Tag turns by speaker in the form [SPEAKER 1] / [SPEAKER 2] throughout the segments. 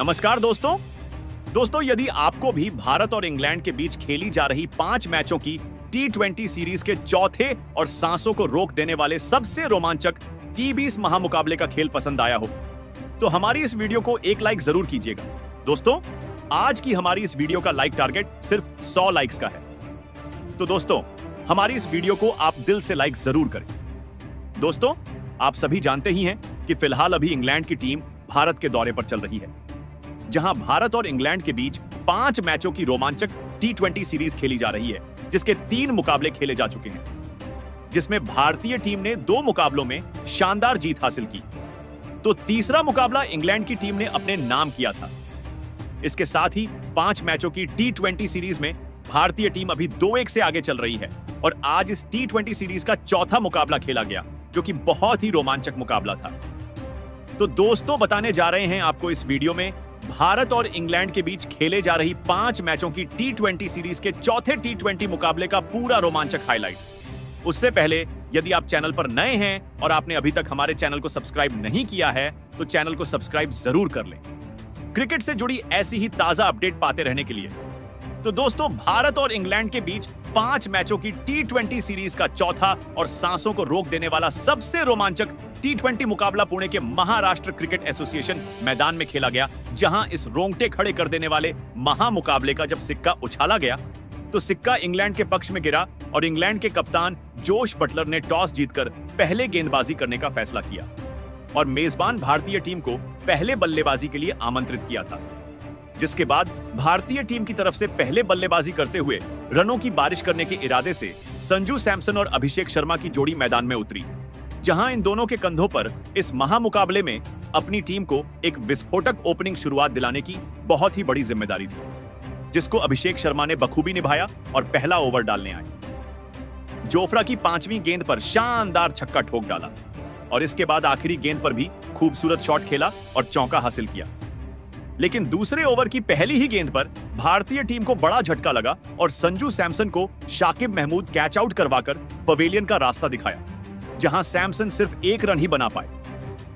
[SPEAKER 1] नमस्कार दोस्तों। यदि आपको भी भारत और इंग्लैंड के बीच खेली जा रही 5 मैचों की T20 सीरीज के चौथे और सांसों को रोक देने वाले सबसे रोमांचक T20 महामुकाबले का खेल पसंद आया हो तो हमारी इस वीडियो को एक लाइक जरूर कीजिएगा। दोस्तों, आज की हमारी इस वीडियो का लाइक टारगेट सिर्फ 100 लाइक्स का है। तो दोस्तों, हमारी इस वीडियो को आप दिल से लाइक जरूर करें। दोस्तों, आप सभी जानते ही हैं कि फिलहाल अभी इंग्लैंड की टीम भारत के दौरे पर चल रही है, जहां भारत और इंग्लैंड के बीच 5 मैचों की रोमांचक T20 सीरीज खेली जा रही है, जिसके 3 मुकाबले खेले जा चुके हैं, जिसमें भारतीय टीम ने 2 मुकाबलों में शानदार जीत हासिल की, तो तीसरा मुकाबला इंग्लैंड की टीम ने अपने नाम किया था। इसके साथ ही 5 मैचों की T20 सीरीज में भारतीय टीम अभी 2-1 से आगे चल रही है और आज इस T20 सीरीज का चौथा मुकाबला खेला गया, जो कि बहुत ही रोमांचक मुकाबला था। तो दोस्तों, बताने जा रहे हैं आपको इस वीडियो में भारत और इंग्लैंड के बीच खेले जा रही 5 मैचों की T20 सीरीज के चौथे T20 मुकाबले का पूरा रोमांचक हाइलाइट्स। उससे पहले यदि आप चैनल पर नए हैं और आपने अभी तक हमारे चैनल को सब्सक्राइब नहीं किया है तो चैनल को सब्सक्राइब जरूर कर लें, क्रिकेट से जुड़ी ऐसी ही ताजा अपडेट पाते रहने के लिए। तो दोस्तों, भारत और इंग्लैंड के बीच 5 मैचों की T20 सीरीज का चौथा और सांसों को रोक देने वाला सबसे रोमांचक T20 मुकाबला पुणे के महाराष्ट्र क्रिकेट एसोसिएशन मैदान में खेला गया, जहां इस रोंगटे खड़े कर देने वाले महामुकाबले का जब सिक्का उछाला गया तो सिक्का इंग्लैंड के पक्ष में गिरा और इंग्लैंड के कप्तान जोश बटलर ने टॉस जीतकर पहले गेंदबाजी करने का फैसला किया और मेजबान भारतीय टीम को पहले बल्लेबाजी के लिए आमंत्रित किया था। जिसके बाद भारतीय टीम की तरफ से पहले बल्लेबाजी करते हुए रनों की बारिश करने के इरादे से संजू सैमसन और अभिषेक शर्मा की जोड़ी मैदान में उतरी, जहां इन दोनों के कंधों पर इस महामुकाबले में अपनी टीम को एक विस्फोटक ओपनिंग शुरुआत दिलाने की बहुत ही बड़ी जिम्मेदारी थी, जिसको अभिषेक शर्मा ने बखूबी निभाया और पहला ओवर डालने आए। जोफ्रा की 5वीं गेंद पर शानदार छक्का ठोक डाला और इसके बाद आखिरी गेंद पर भी खूबसूरत शॉट खेला और चौका हासिल किया। लेकिन दूसरे ओवर की पहली ही गेंद पर भारतीय टीम को बड़ा झटका लगा और संजू सैमसन को शाकिब महमूद कैच आउट करवाकर पवेलियन का रास्ता दिखाया, जहां सैमसन सिर्फ 1 रन ही बना पाए।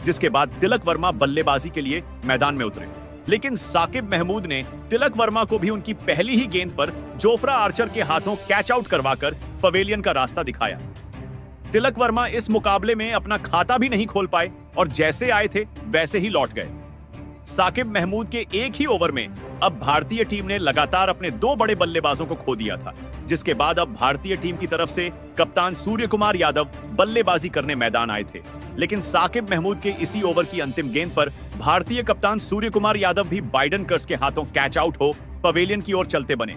[SPEAKER 1] जिसके बाद तिलक वर्मा बल्लेबाजी के लिए मैदान में उतरे, लेकिन साकिब महमूद ने तिलक वर्मा को भी उनकी पहली ही गेंद पर जोफ्रा आर्चर के हाथों कैच आउट करवाकर पवेलियन का रास्ता दिखाया। तिलक वर्मा इस मुकाबले में अपना खाता भी नहीं खोल पाए और जैसे आए थे वैसे ही लौट गए। साकिब महमूद के एक ही ओवर में अब भारतीय टीम ने लगातार अपने 2 बड़े बल्लेबाजों को खो दिया था, जिसके बाद अब भारतीय टीम की तरफ से कप्तान सूर्य कुमार यादव बल्लेबाजी करने मैदान आए थे। लेकिन साकिब महमूद के इसी ओवर की अंतिम गेंद पर भारतीय कप्तान सूर्य कुमार यादव भी बाइडन कर्स के हाथों कैच आउट हो पवेलियन की ओर चलते बने,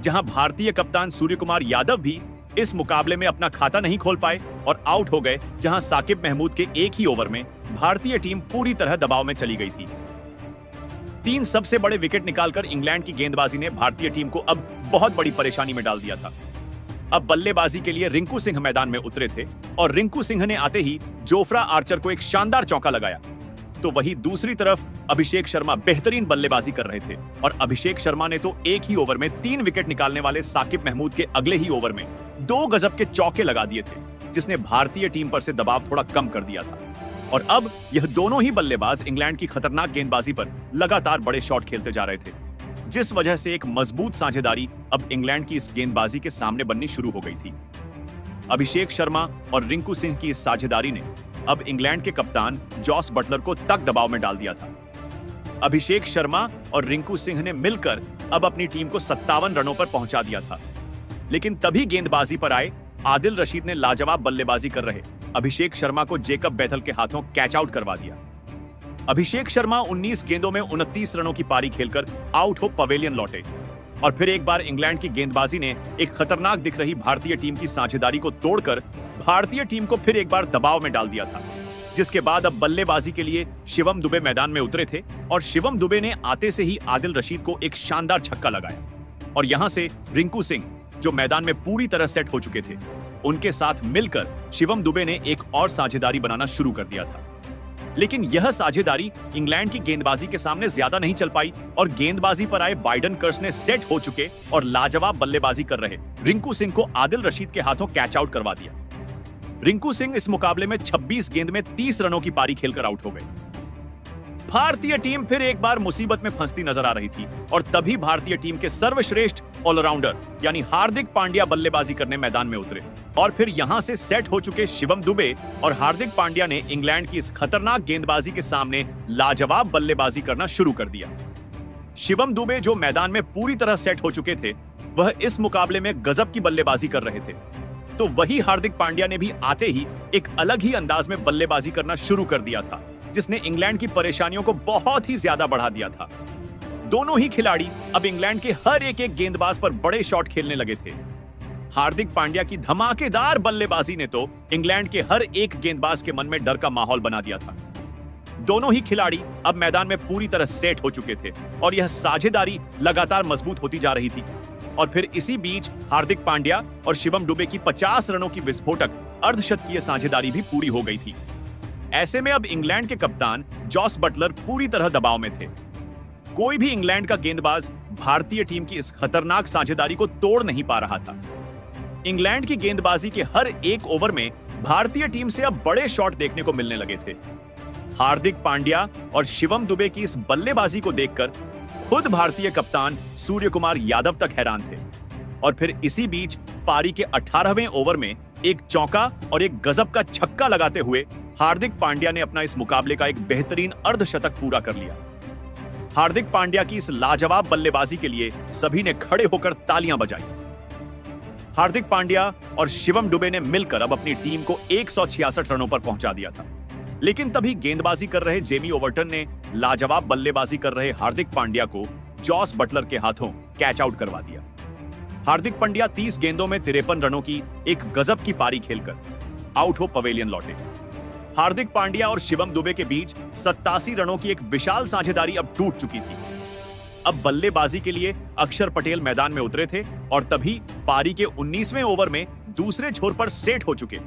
[SPEAKER 1] जहां भारतीय कप्तान सूर्य कुमार यादव भी इस मुकाबले में अपना खाता नहीं खोल पाए और आउट हो गए, जहां साकिब महमूद के एक ही ओवर में भारतीय टीम पूरी तरह दबाव में चली गई थी। 3 सबसे बड़े विकेट निकालकर इंग्लैंड की गेंदबाजी ने भारतीय टीम को अब बहुत बड़ी परेशानी में डाल दिया था। अब बल्लेबाजी के लिए रिंकू सिंह मैदान में उतरे थे और रिंकू सिंह ने आते ही जोफ्रा आर्चर को एक शानदार चौका लगाया। तो वहीं दूसरी तरफ अभिषेक शर्मा बेहतरीन बल्लेबाजी कर रहे थे और अभिषेक शर्मा ने तो एक ही ओवर में 3 विकेट निकालने वाले साकिब महमूद के अगले ही ओवर में 2 गजब के चौके लगा दिए थे, जिसने भारतीय टीम पर से दबाव थोड़ा कम कर दिया था। और अब यह दोनों ही बल्लेबाज इंग्लैंड की खतरनाक गेंदबाजी पर लगातार बड़े शॉट खेलते जा रहे थे, जिस वजह से एक मजबूत साझेदारी अब इंग्लैंड की इस गेंदबाजी के सामने बननी शुरू हो गई थी। अभिषेक शर्मा और रिंकू सिंह की इस साझेदारी ने अब इंग्लैंड के कप्तान जॉस बटलर को तक दबाव में डाल दिया था। अभिषेक शर्मा और रिंकू सिंह ने मिलकर अब अपनी टीम को 57 रनों पर पहुंचा दिया था। लेकिन तभी गेंदबाजी पर आए आदिल रशीद ने लाजवाब बल्लेबाजी कर रहे अभिषेक शर्मा को जेकब बैथल के हाथों कैच आउट करवा दिया। अभिषेक शर्मा 19 गेंदों में 29 रनों की पारी खेलकर आउट हो पवेलियन लौटे और फिर एक बार इंग्लैंड की गेंदबाजी ने एक खतरनाक दिख रही भारतीय टीम की साझेदारी को तोड़कर भारतीय टीम को फिर एक बार दबाव में डाल दिया था। जिसके बाद अब बल्लेबाजी के लिए शिवम दुबे मैदान में उतरे थे और शिवम दुबे ने आते से ही आदिल रशीद को एक शानदार छक्का लगाया और यहां से रिंकू सिंह, जो मैदान में पूरी तरह सेट हो चुके थे, उनके साथ मिलकर शिवम दुबे ने एक और साझेदारी बनाना शुरू कर दिया था। लेकिन यह साझेदारी इंग्लैंड की गेंदबाजी के सामने ज्यादा नहीं चल पाई और गेंदबाजी पर आए बाइडन कर्स ने सेट हो चुके और लाजवाब बल्लेबाजी कर रहे रिंकू सिंह को आदिल रशीद के हाथों कैच आउट करवा दिया। रिंकू सिंह इस मुकाबले में 26 गेंद में 30 रनों की पारी खेलकर आउट हो गए। भारतीय टीम फिर एक बार मुसीबत में फंसती नजर आ रही थी और तभी भारतीय टीम के सर्वश्रेष्ठ ऑलराउंडर यानी हार्दिक पांड्या बल्लेबाजी करने मैदान में उतरे और फिर यहां से सेट हो चुके शिवम दुबे और हार्दिक पांड्या ने इंग्लैंड की इस खतरनाक गेंदबाजी के सामने लाजवाब बल्लेबाजी करना शुरू कर दिया। शिवम दुबे जो मैदान में पूरी तरह सेट हो चुके थे, वह इस मुकाबले में गजब की बल्लेबाजी कर रहे थे, तो वही हार्दिक पांड्या ने भी आते ही एक अलग ही अंदाज में बल्लेबाजी करना शुरू कर दिया था, जिसने इंग्लैंड की परेशानियों को बहुत ही ज्यादा बढ़ा दिया था। दोनों ही खिलाड़ी अब इंग्लैंड के हर एक गेंदबाज पर बड़े शॉट खेलने लगे थे। हार्दिक पांड्या की धमाकेदार बल्लेबाजी ने तो इंग्लैंड के हर एक गेंदबाज के मन में डर का माहौल बना दिया था। दोनों ही खिलाड़ी अब मैदान में पूरी तरह सेट हो चुके थे और यह साझेदारी लगातार मजबूत होती जा रही थी। और फिर इसी बीच हार्दिक पांड्या और शिवम दुबे की 50 रनों की विस्फोटक अर्धशतकीय साझेदारी भी पूरी हो गई थी। ऐसे में अब इंग्लैंड के कप्तान जॉस बटलर पूरी तरह दबाव में थे। कोई भी इंग्लैंड का गेंदबाज भारतीय टीम की इस खतरनाक साझेदारी को तोड़ नहीं पा रहा था। इंग्लैंड की गेंदबाजी के हर एक ओवर में भारतीय टीम से अब बड़े शॉट देखने को मिलने लगे थे। हार्दिक पांड्या और शिवम दुबे की इस बल्लेबाजी को देखकर खुद भारतीय कप्तान सूर्य कुमार यादव तक हैरान थे। और फिर इसी बीच पारी के 18वें ओवर में एक चौका और एक गजब का छक्का लगाते हुए हार्दिक पांड्या ने अपना इस मुकाबले का एक बेहतरीन अर्धशतक पूरा कर लिया। हार्दिक पांड्या की इस लाजवाब बल्लेबाजी के लिए सभी ने खड़े होकर तालियां बजाई। हार्दिक पांड्या और शिवम दुबे ने मिलकर अब अपनी टीम को 166 रनों पर पहुंचा दिया था। लेकिन तभी गेंदबाजी कर रहे जेमी ओवर्टन ने लाजवाब बल्लेबाजी कर रहे हार्दिक पांड्या को जॉस बटलर के हाथों कैच आउट करवा दिया। हार्दिक पांड्या 30 गेंदों में 53 रनों की एक गजब की पारी खेलकर आउट हो पवेलियन लौटे। हार्दिक पांड्या और शिवम दुबे के बीच 87 रनों की एक विशाल साझेदारी अब टूट चुकी थी। अब बल्लेबाजी के लिए अक्षर पटेल मैदान में उतरे थे और तभी पारी के 19वें ओवर में दूसरे छोर पर सेट हो चुके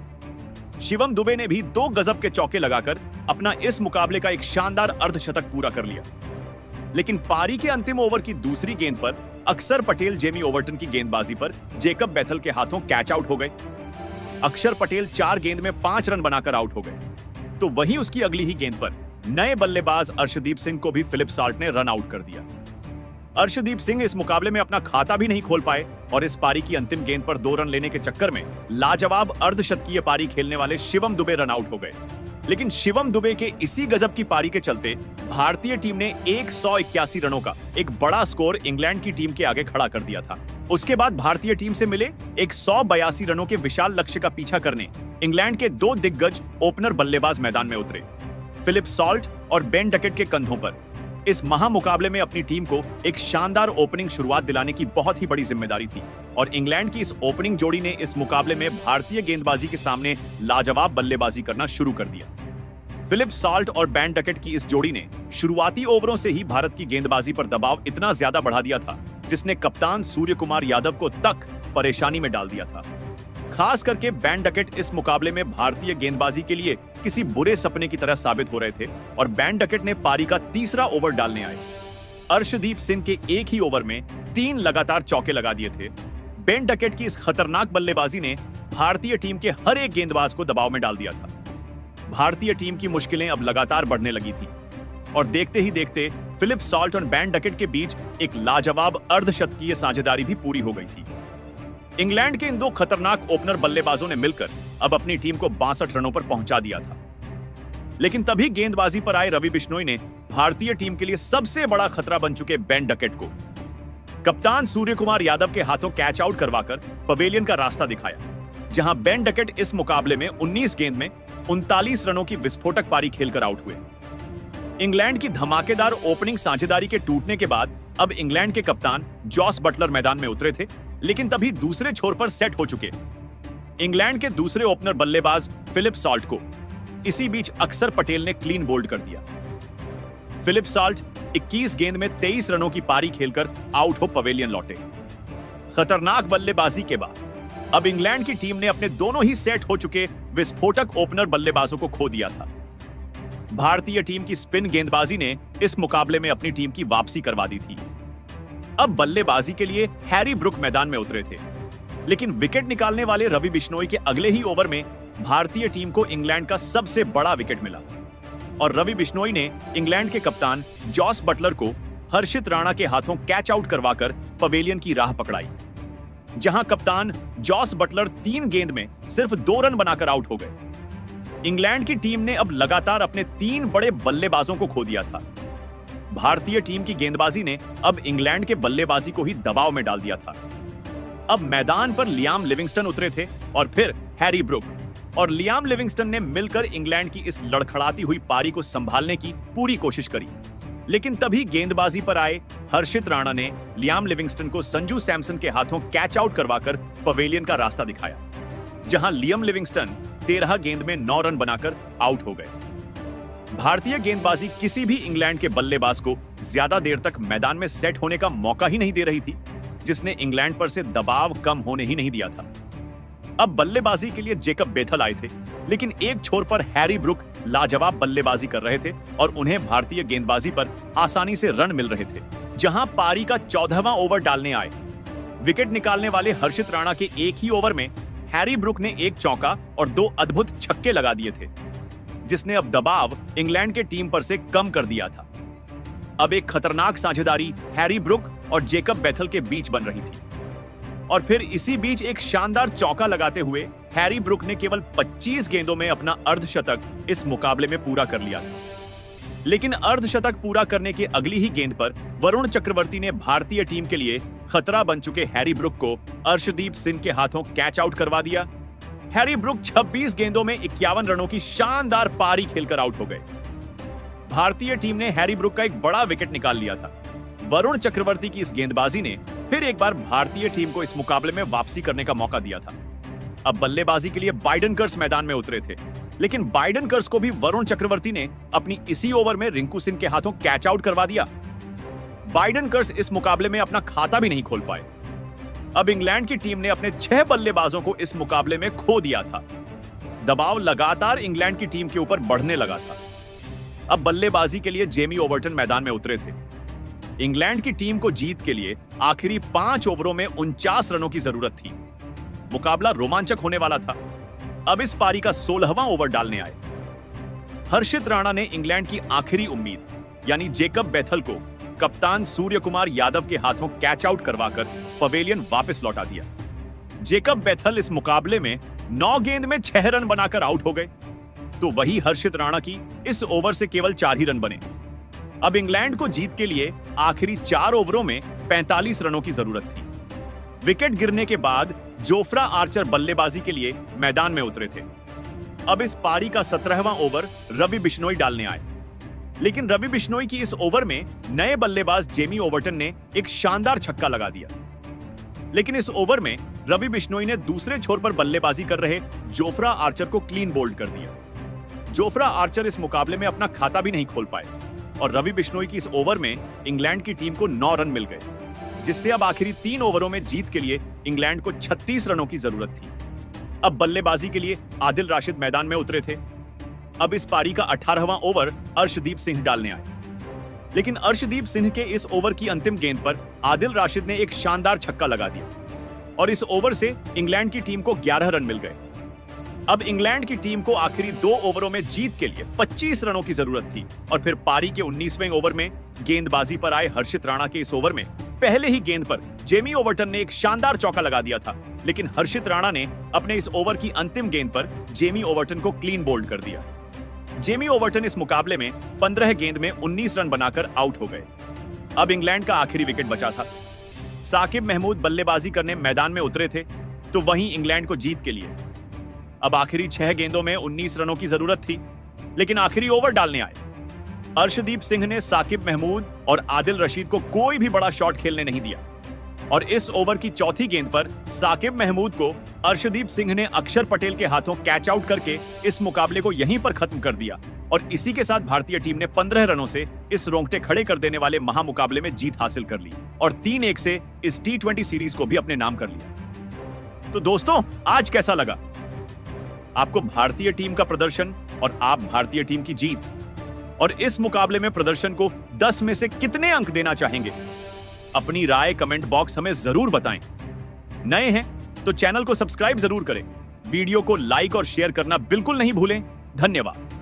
[SPEAKER 1] शिवम दुबे ने भी 2 गजब के चौके लगाकर अपना इस मुकाबले का एक शानदार अर्धशतक पूरा कर लिया। लेकिन पारी के अंतिम ओवर की दूसरी गेंद पर अक्षर पटेल जेमी ओवर्टन की गेंदबाजी पर जेकब बेथल के हाथों कैच आउट हो गए। अक्षर पटेल 4 गेंद में 5 रन बनाकर आउट हो गए, तो वहीं उसकी अगली ही गेंद पर नए बल्लेबाज अर्शदीप सिंह को भी फिलिप सॉल्ट ने रन आउट कर दिया। अर्शदीप सिंह इस मुकाबले में अपना खाता भी नहीं खोल पाए और इस पारी की अंतिम गेंद पर 2 रन लेने के चक्कर में लाजवाब अर्धशतकीय पारी खेलने वाले शिवम दुबे रन आउट हो गए। लेकिन शिवम दुबे के इसी गजब की पारी के चलते भारतीय टीम ने 181 रनों का एक बड़ा स्कोर इंग्लैंड की टीम के आगे खड़ा कर दिया था। उसके बाद भारतीय टीम से मिले 182 रनों के विशाल लक्ष्य का पीछा करने इंग्लैंड के 2 दिग्गज ओपनर बल्लेबाज मैदान में उतरे। फिलिप सॉल्ट और बेन डकेट के कंधों पर इस महामुकाबले में अपनी टीम को एक शानदार ओपनिंग शुरुआत दिलाने की बहुत ही बड़ी जिम्मेदारी थी और इंग्लैंड की इस ओपनिंग जोड़ी ने इस मुकाबले में भारतीय गेंदबाजी के सामने लाजवाब बल्लेबाजी करना शुरू कर दिया। फिलिप सॉल्ट और बेन डकेट की इस जोड़ी ने शुरुआती ओवरों से ही भारत की गेंदबाजी पर दबाव इतना ज्यादा बढ़ा दिया था, जिसने कप्तान सूर्य कुमार यादव को तक परेशानी में डाल दिया था। खास करके बेन डकेट इस मुकाबले में भारतीय गेंदबाजी के लिए किसी बुरे सपने की तरह साबित हो रहे थे और बेन डकेट ने पारी का तीसरा ओवर डालने आए। अर्शदीप सिंह के एक ही ओवर में 3 लगातार चौके लगा दिए थे। बेन डकेट की इस खतरनाक बल्लेबाजी ने भारतीय टीम के हर एक गेंदबाज को दबाव में डाल दिया था। भारतीय टीम की मुश्किलें अब लगातार बढ़ने लगी थी और देखते ही देखते फिलिप सॉल्ट और बेन डकेट के बीच एक लाजवाब अर्धशतकीय साझेदारी भी पूरी हो गई थी। इंग्लैंड के इन 2 खतरनाक ओपनर बल्लेबाजों ने मिलकर अब अपनी टीम को 62 रनों पर पहुंचा दिया था। लेकिन तभी गेंदबाजी पर आए रवि बिश्नोई ने भारतीय टीम के लिए सबसे बड़ा खतरा बन चुके बेन डकेट को कप्तान सूर्य कुमार यादव के हाथों कैच आउट करवाकर पवेलियन का रास्ता दिखाया, जहां बेन डकेट इस मुकाबले में 19 गेंद में 39 रनों की विस्फोटक पारी खेलकर आउट हुए। इंग्लैंड की धमाकेदार ओपनिंग साझेदारी के टूटने के बाद अब इंग्लैंड के कप्तान जॉस बटलर मैदान में उतरे थे, लेकिन तभी दूसरे छोर पर सेट हो चुके इंग्लैंड के दूसरे ओपनर बल्लेबाज फिलिप सॉल्ट को इसी बीच अक्षर पटेल ने क्लीन बोल्ड कर दिया। फिलिप सॉल्ट 21 गेंद में 23 रनों की पारी खेलकर आउट हो पवेलियन लौटे। खतरनाक बल्लेबाजी के बाद अब इंग्लैंड की टीम ने अपने दोनों ही सेट हो चुके विस्फोटक ओपनर बल्लेबाजों को खो दिया था। भारतीय टीम की स्पिन गेंदबाजी ने इस मुकाबले में अपनी टीम की वापसी करवा दी थी। अब बल्लेबाजी के लिए हैरी ब्रुक मैदान में उतरे थे, लेकिन विकेट निकालने वाले रवि बिश्नोई के अगले ही ओवर में भारतीय टीम को इंग्लैंड का सबसे बड़ा विकेट मिला और रवि बिश्नोई ने इंग्लैंड के कप्तान जॉस बटलर को हर्षित राणा के हाथों कैच आउट करवाकर पवेलियन की राह पकड़ाई, जहां कप्तान जॉस बटलर 3 गेंद में सिर्फ 2 रन बनाकर आउट हो गए। इंग्लैंड की टीम ने अब लगातार अपने 3 बड़े बल्लेबाजों को खो दिया था। भारतीय टीम की गेंदबाजी ने अब इंग्लैंड के बल्लेबाजी को ही दबाव में डाल दिया था। अब मैदान पर लियाम लिविंगस्टन उतरे थे और फिर हैरी ब्रुक और लियाम लिविंगस्टन ने मिलकर इंग्लैंड की इस लड़खड़ाती हुई पारी को संभालने की पूरी कोशिश करी। लेकिन तभी गेंदबाजी पर आए हर्षित राणा ने लियाम लिविंगस्टन को संजू सैमसन के हाथों कैच आउट करवाकर पवेलियन का रास्ता दिखाया, जहां लियाम लिविंगस्टन 13 गेंद में 9 रन बनाकर आउट हो गए। भारतीय गेंदबाजी किसी भी इंग्लैंड के बल्लेबाज को ज्यादा देर तक मैदान में सेट होने का मौका ही नहीं दे रही थी, जिसने इंग्लैंड पर से दबाव कम होने ही नहीं दिया था। अब बल्लेबाजी के लिए जेकब बेथल आए थे, लेकिन एक छोर पर हैरी ब्रुक लाजवाब बल्लेबाजी कर रहे थे और उन्हें भारतीय गेंदबाजी पर आसानी से रन मिल रहे थे। जहां पारी का 14वां ओवर डालने आए, विकेट निकालने वाले हर्षित राणा के एक ही ओवर में हैरी ब्रुक ने 1 चौका और 2 अद्भुत छक्के लगा दिए थे, जिसने अब दबाव इंग्लैंड के टीम पर से कम कर दिया था। अब एक खतरनाक साझेदारी हैरी ब्रुक और जेकब बेथल के बीच बन रही थी और फिर इसी बीच एक शानदार चौका लगाते हुए हैरी ब्रुक ने केवल 25 गेंदों में अपना अर्धशतक इस मुकाबले में पूरा कर लिया था। लेकिन अर्धशतक पूरा करने की अगली ही गेंद पर वरुण चक्रवर्ती ने भारतीय टीम के लिए खतरा बन चुके हैरी ब्रुक को अर्शदीप सिंह के हाथों कैच आउट करवा दिया। हैरी ब्रुक 26 गेंदों में 51 रनों की शानदार पारी खेलकर आउट हो गए। भारतीय टीम ने हैरी ब्रुक का एक बड़ा विकेट निकाल लिया था। वरुण चक्रवर्ती की इस गेंदबाजी ने फिर एक बार भारतीय टीम को इस मुकाबले में वापसी करने का मौका दिया था। अब बल्लेबाजी के लिए बाइडेनकर्स मैदान में उतरे थे, लेकिन बाइडेनकर्स को भी वरुण चक्रवर्ती ने अपनी इसी ओवर में रिंकू सिंह के हाथों कैच आउट करवा दिया। बाइडेनकर्स इस मुकाबले में अपना खाता भी नहीं खोल पाए। अब इंग्लैंड की टीम ने अपने 6 बल्लेबाजों को इस मुकाबले में खो दिया था। दबाव लगातार इंग्लैंड की टीम के ऊपर बढ़ने लगा था। अब बल्लेबाजी के लिए जेमी ओवर्टन मैदान में उतरे थे। इंग्लैंड की टीम को जीत के लिए आखिरी 5 ओवरों में 49 रनों की जरूरत थी। मुकाबला रोमांचक होने वाला था। अब इस पारी का 16वां ओवर डालने आए। हर्षित राणा ने इंग्लैंड की आखिरी उम्मीद यानी जेकब बेथल को कप्तान सूर्य कुमार यादव के हाथों कैच आउट करवाकर पवेलियन वापस लौटा दिया। जेकब बेथल इस मुकाबले में 9 गेंद में 6 रन बनाकर आउट हो गए, तो वही हर्षित राणा की इस ओवर से केवल 4 ही रन बने। अब इंग्लैंड को जीत के लिए आखिरी 4 ओवरों में 45 रनों की जरूरत थी। विकेट गिरने के बाद जोफ्रा आर्चर बल्लेबाजी के लिए मैदान में उतरे थे। अब इस पारी का 17वां ओवर रवि बिश्नोई डालने आए, लेकिन रवि बिश्नोई की इस ओवर में नए बल्लेबाज जेमी ओवर्टन ने एक शानदार छक्का लगा दिया। लेकिन इस ओवर में रवि बिश्नोई ने दूसरे छोर पर बल्लेबाजी कर रहे जोफ्रा आर्चर को क्लीन बोल्ड कर दिया। जोफ्रा आर्चर इस मुकाबले में अपना खाता भी नहीं खोल पाए और रवि बिश्नोई की इस ओवर में इंग्लैंड की टीम को 9 रन मिल गए, जिससे अब आखिरी 3 ओवरों में जीत के लिए इंग्लैंड को 36 रनों की जरूरत थी। अब बल्लेबाजी के लिए आदिल राशिद मैदान में उतरे थे। अब इस पारी का 18वां ओवर अर्शदीप सिंह डालने आए, लेकिन अर्शदीप सिंह के इस ओवर की अंतिम गेंद पर आदिल राशिद ने एक शानदार छक्का लगा दिया और इस ओवर से इंग्लैंड की टीम को 11 रन मिल गए। अब इंग्लैंड की टीम को आखिरी 2 ओवरों में जीत के लिए 25 रनों की जरूरत थी और फिर पारी के 19वें ओवर में गेंदबाजी पर आए हर्षित राणा के इस ओवर में पहले ही गेंद पर जेमी ओवर्टन ने एक शानदार चौका लगा दिया था, लेकिन हर्षित राणा ने अपने इस ओवर की अंतिम गेंद पर जेमी ओवर्टन को क्लीन बोल्ड कर दिया। जेमी ओवर्टन इस मुकाबले में 15 गेंद में 19 रन बनाकर आउट हो गए। अब इंग्लैंड का आखिरी विकेट बचा था। साकिब महमूद बल्लेबाजी करने मैदान में उतरे थे, तो वहीं इंग्लैंड को जीत के लिए अब आखिरी 6 गेंदों में 19 रनों की जरूरत थी, लेकिन आखिरी ओवर डालने आए। अर्शदीप सिंह ने साकिब महमूद और आदिल रशीद को कोई भी बड़ा शॉट खेलने नहीं दिया और इस ओवर की चौथी गेंद पर साकिब महमूद को अर्शदीप सिंह ने अक्षर पटेल के हाथों कैच आउट करके इस मुकाबले को यहीं पर खत्म कर दिया और इसी के साथ भारतीय टीम ने 15 रनों से इस रोंगटे खड़े कर देने वाले महामुकाबले में जीत हासिल कर ली और 3-1 से इस T20 सीरीज को भी अपने नाम कर लिया। तो दोस्तों, आज कैसा लगा आपको भारतीय टीम का प्रदर्शन और आप भारतीय टीम की जीत, और इस मुकाबले में प्रदर्शन को 10 में से कितने अंक देना चाहेंगे? अपनी राय कमेंट बॉक्स हमें जरूर बताएं। नए हैं तो चैनल को सब्सक्राइब जरूर करें, वीडियो को लाइक और शेयर करना बिल्कुल नहीं भूलें। धन्यवाद।